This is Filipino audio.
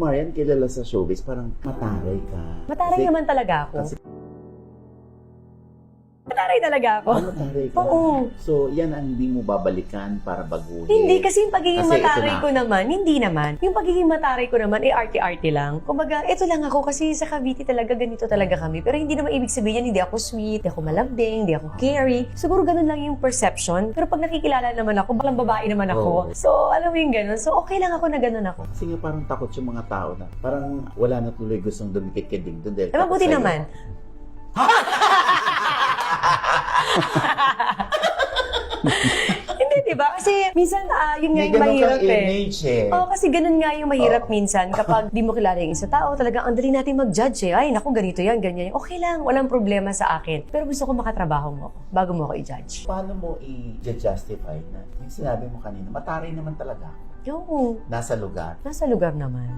Marian, kilala sa showbiz, parang mataray ka. Mataray Kasi- naman talaga ako. Kasi, Mataray talaga ako. mataray ka. Oo. So, yan ang hindi mo babalikan para baguhin. Hindi, kasi yung pagiging Kasi ito mataray na. ko naman, hindi naman. Yung pagiging mataray ko naman, arte-arte lang. Kumbaga, ito lang ako kasi sa Cavite talaga, ganito talaga kami. Pero hindi naman ibig sabihin yan, hindi ako sweet, hindi ako malambing, hindi ako caring. Siguro ganun lang yung perception. Pero pag nakikilala naman ako, baklang babae naman ako. Oo. So, alam mo yung ganun. So, okay lang ako na ganun ako. Kasi nga parang takot yung mga tao na parang wala na tuloy gustong dumikit ka din doon. Eh, mabuti naman. Hindi, diba? Kasi minsan, yun nga yung mahirap image eh. Oo, kasi ganun nga yung mahirap minsan kapag di mo kilala yung isa tao, talagang ang dali natin mag-judge eh. Ay, naku, ganito yan, ganyan yan. Okay lang, walang problema sa akin. Pero gusto ko makatrabaho mo ako bago mo ako i-judge. Paano mo i-justify na yung sinabi mo kanina, mataray naman talaga. Oo, Nasa lugar. nasa lugar naman.